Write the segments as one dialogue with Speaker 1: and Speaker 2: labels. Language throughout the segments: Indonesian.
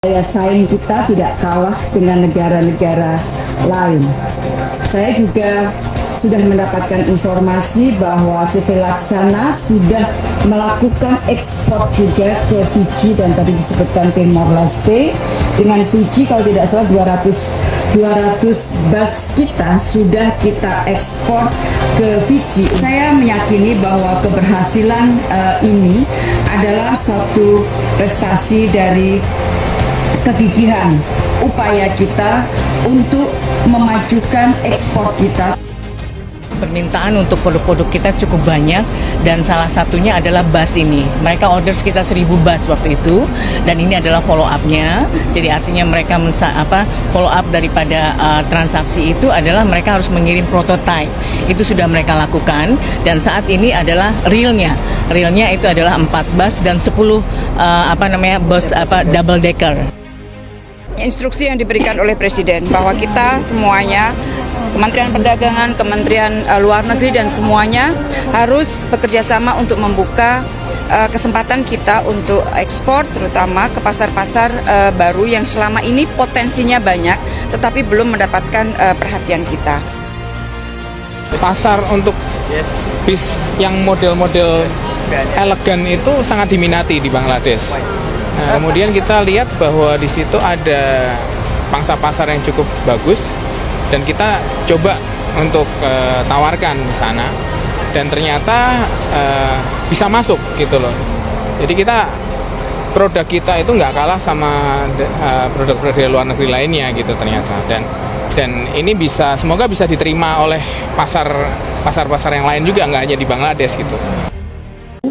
Speaker 1: Daya saing kita tidak kalah dengan negara-negara lain. Saya juga sudah mendapatkan informasi bahwa CV Laksana sudah melakukan ekspor juga ke Fiji dan tadi disebutkan Timor Leste. Dengan Fiji kalau tidak salah 200 bus kita sudah kita ekspor ke Fiji. Saya meyakini bahwa keberhasilan ini adalah suatu prestasi dari kegigihan upaya kita untuk memajukan ekspor kita.
Speaker 2: Permintaan untuk produk-produk kita cukup banyak dan salah satunya adalah bus ini. Mereka order sekitar 1000 bus waktu itu dan ini adalah follow up-nya. Jadi artinya mereka follow up daripada transaksi itu adalah mereka harus mengirim prototype. Itu sudah mereka lakukan dan saat ini adalah realnya. Realnya itu adalah 4 bus dan 10 bus double decker.
Speaker 3: Instruksi yang diberikan oleh Presiden bahwa kita semuanya, Kementerian Perdagangan, Kementerian Luar Negeri dan semuanya harus bekerja sama untuk membuka kesempatan kita untuk ekspor terutama ke pasar-pasar baru yang selama ini potensinya banyak tetapi belum mendapatkan perhatian kita.
Speaker 4: Pasar untuk bis yang model-model elegan itu sangat diminati di Bangladesh. Nah, kemudian kita lihat bahwa di situ ada pangsa pasar yang cukup bagus dan kita coba untuk tawarkan di sana dan ternyata bisa masuk gitu loh. Jadi produk kita itu nggak kalah sama produk-produk luar negeri lainnya gitu ternyata dan ini semoga bisa diterima oleh pasar-pasar yang lain juga, nggak hanya di Bangladesh gitu.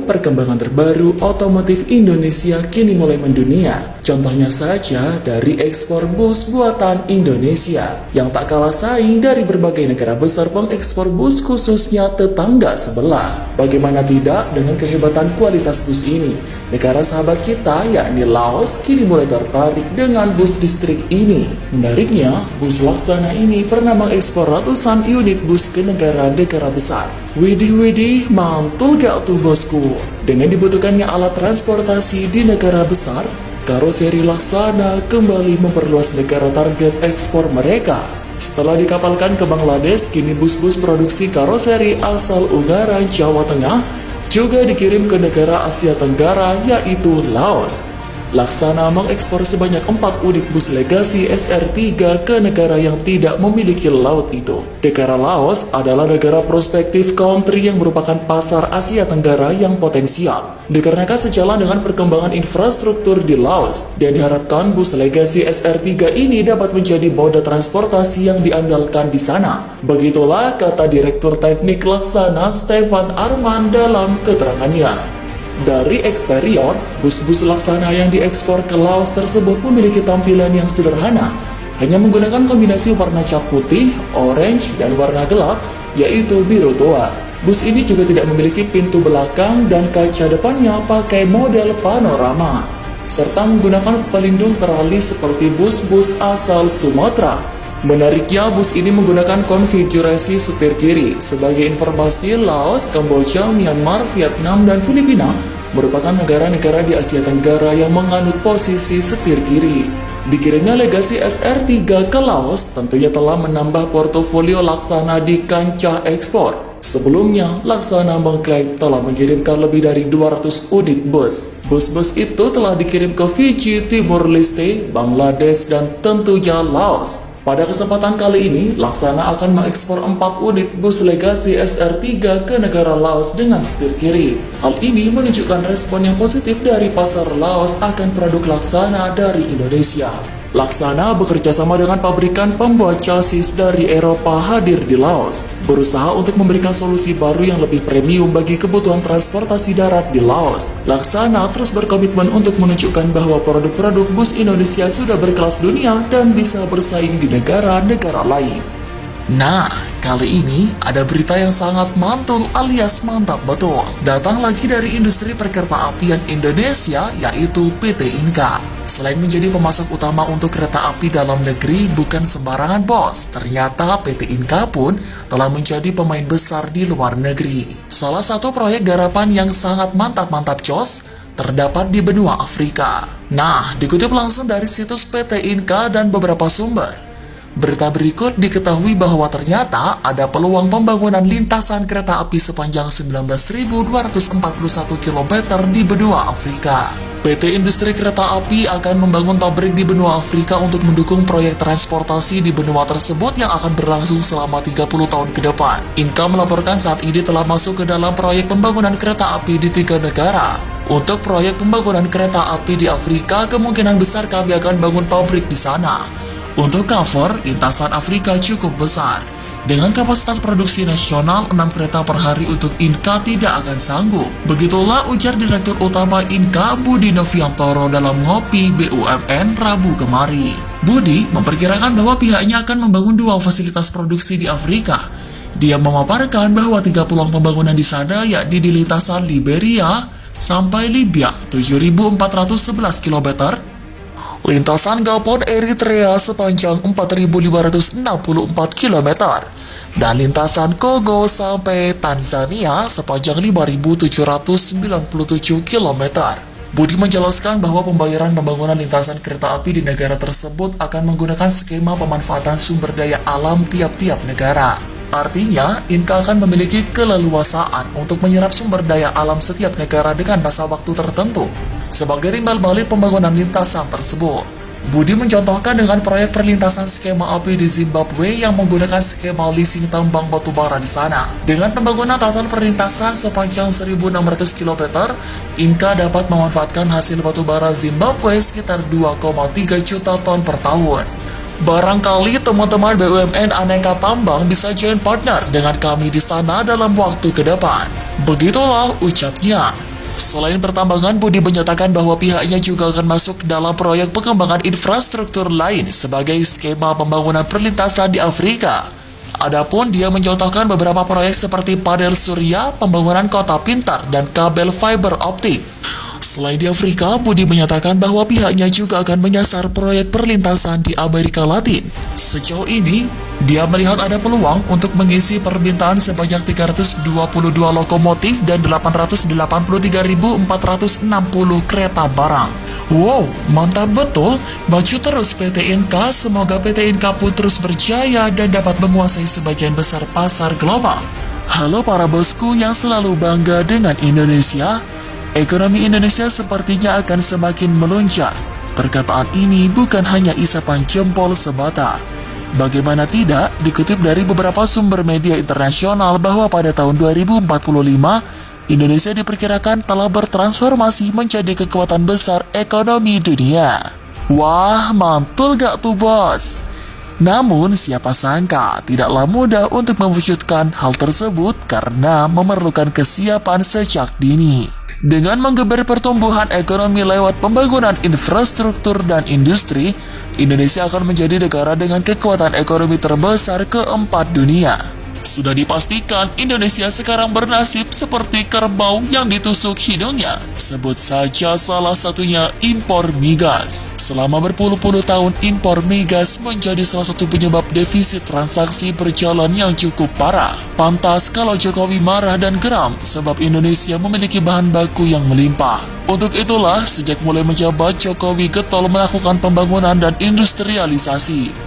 Speaker 5: Perkembangan terbaru otomotif Indonesia kini mulai mendunia. Contohnya saja dari ekspor bus buatan Indonesia yang tak kalah saing dari berbagai negara besar pengekspor bus khususnya tetangga sebelah. Bagaimana tidak dengan kehebatan kualitas bus ini? Negara sahabat kita yakni Laos kini mulai tertarik dengan bus listrik ini. Menariknya, bus Laksana ini pernah mengekspor ratusan unit bus ke negara-negara besar. Widih, mantul gak tuh bosku? Dengan dibutuhkannya alat transportasi di negara besar, karoseri Laksana kembali memperluas negara target ekspor mereka. Setelah dikapalkan ke Bangladesh, kini bus-bus produksi karoseri asal Ungaran, Jawa Tengah juga dikirim ke negara Asia Tenggara yaitu Laos. Laksana mengekspor sebanyak 4 unit bus legasi SR3 ke negara yang tidak memiliki laut itu. Negara Laos adalah negara prospektif country yang merupakan pasar Asia Tenggara yang potensial. Dikarenakan sejalan dengan perkembangan infrastruktur di Laos, dan diharapkan bus legasi SR3 ini dapat menjadi moda transportasi yang diandalkan di sana. Begitulah kata Direktur Teknik Laksana Stefan Arman dalam keterangannya. Dari eksterior, bus-bus Laksana yang diekspor ke Laos tersebut memiliki tampilan yang sederhana, hanya menggunakan kombinasi warna cat putih, orange, dan warna gelap, yaitu biru tua. Bus ini juga tidak memiliki pintu belakang dan kaca depannya pakai model panorama, serta menggunakan pelindung terali seperti bus-bus asal Sumatera. Menariknya, bus ini menggunakan konfigurasi setir kiri. Sebagai informasi, Laos, Kamboja, Myanmar, Vietnam, dan Filipina merupakan negara-negara di Asia Tenggara yang menganut posisi setir kiri. Dikirimnya legasi SR3 ke Laos tentunya telah menambah portofolio Laksana di kancah ekspor. Sebelumnya, Laksana mengklaim telah mengirimkan lebih dari 200 unit bus. Bus-bus itu telah dikirim ke Fiji, Timor Leste, Bangladesh, dan tentunya Laos. Pada kesempatan kali ini, Laksana akan mengekspor 4 unit bus legasi SR3 ke negara Laos dengan setir kiri. Hal ini menunjukkan respon yang positif dari pasar Laos akan produk Laksana dari Indonesia. Laksana bekerja sama dengan pabrikan pembuat chassis dari Eropa hadir di Laos, berusaha untuk memberikan solusi baru yang lebih premium bagi kebutuhan transportasi darat di Laos. Laksana terus berkomitmen untuk menunjukkan bahwa produk-produk bus Indonesia sudah berkelas dunia dan bisa bersaing di negara-negara lain. Nah, kali ini ada berita yang sangat mantul alias mantap betul. Datang lagi dari industri perkereta-apian Indonesia yaitu PT Inka. Selain menjadi pemasok utama untuk kereta api dalam negeri, bukan sembarangan bos. Ternyata PT Inka pun telah menjadi pemain besar di luar negeri. Salah satu proyek garapan yang sangat mantap-mantap jos terdapat di benua Afrika. Nah, dikutip langsung dari situs PT Inka dan beberapa sumber, berita berikut diketahui bahwa ternyata ada peluang pembangunan lintasan kereta api sepanjang 19.241 km di benua Afrika. PT Industri Kereta Api akan membangun pabrik di benua Afrika untuk mendukung proyek transportasi di benua tersebut yang akan berlangsung selama 30 tahun ke depan. Inka melaporkan saat ini telah masuk ke dalam proyek pembangunan kereta api di 3 negara. Untuk proyek pembangunan kereta api di Afrika, kemungkinan besar kami akan bangun pabrik di sana. Untuk cover, lintasan Afrika cukup besar. Dengan kapasitas produksi nasional 6 kereta per hari untuk Inka tidak akan sanggup. Begitulah ujar Direktur Utama Inka Budi Noviantoro dalam ngopi BUMN Rabu kemarin. Budi memperkirakan bahwa pihaknya akan membangun 2 fasilitas produksi di Afrika. Dia memaparkan bahwa 3 peluang pembangunan di sana yakni di lintasan Liberia sampai Libya 7.411 km, lintasan Gabon Eritrea sepanjang 4.564 km, dan lintasan Kongo sampai Tanzania sepanjang 5.797 km. Budi menjelaskan bahwa pembayaran pembangunan lintasan kereta api di negara tersebut akan menggunakan skema pemanfaatan sumber daya alam tiap-tiap negara. Artinya, Inka akan memiliki keleluasaan untuk menyerap sumber daya alam setiap negara dengan masa waktu tertentu sebagai timbal balik pembangunan lintasan tersebut. Budi mencontohkan dengan proyek perlintasan skema api di Zimbabwe yang menggunakan skema leasing tambang batubara di sana. Dengan pembangunan total perlintasan sepanjang 1.600 km, Inka dapat memanfaatkan hasil batubara Zimbabwe sekitar 2,3 juta ton per tahun. Barangkali teman-teman BUMN Aneka Tambang bisa join partner dengan kami di sana dalam waktu ke depan. Begitulah ucapnya. Selain pertambangan, Budi menyatakan bahwa pihaknya juga akan masuk dalam proyek pengembangan infrastruktur lain sebagai skema pembangunan perlintasan di Afrika. Adapun dia mencontohkan beberapa proyek seperti panel surya, pembangunan kota pintar, dan kabel fiber optik. Selain di Afrika, Budi menyatakan bahwa pihaknya juga akan menyasar proyek perlintasan di Amerika Latin. Sejauh ini, dia melihat ada peluang untuk mengisi permintaan sebanyak 322 lokomotif dan 883.460 kereta barang. Wow, mantap betul. Maju terus PT Inka, semoga PT Inka pun terus berjaya dan dapat menguasai sebagian besar pasar global. Halo para bosku yang selalu bangga dengan Indonesia. Ekonomi Indonesia sepertinya akan semakin melonjak. Perkataan ini bukan hanya isapan jempol semata. Bagaimana tidak, dikutip dari beberapa sumber media internasional bahwa pada tahun 2045, Indonesia diperkirakan telah bertransformasi menjadi kekuatan besar ekonomi dunia. Wah, mantul gak tuh bos? Namun, siapa sangka tidaklah mudah untuk mewujudkan hal tersebut karena memerlukan kesiapan sejak dini. Dengan menggeber pertumbuhan ekonomi lewat pembangunan infrastruktur dan industri, Indonesia akan menjadi negara dengan kekuatan ekonomi terbesar keempat dunia. Sudah dipastikan Indonesia sekarang bernasib seperti kerbau yang ditusuk hidungnya. Sebut saja salah satunya impor migas. Selama berpuluh-puluh tahun, impor migas menjadi salah satu penyebab defisit transaksi berjalan yang cukup parah. Pantas kalau Jokowi marah dan geram sebab Indonesia memiliki bahan baku yang melimpah. Untuk itulah, sejak mulai menjabat, Jokowi getol melakukan pembangunan dan industrialisasi.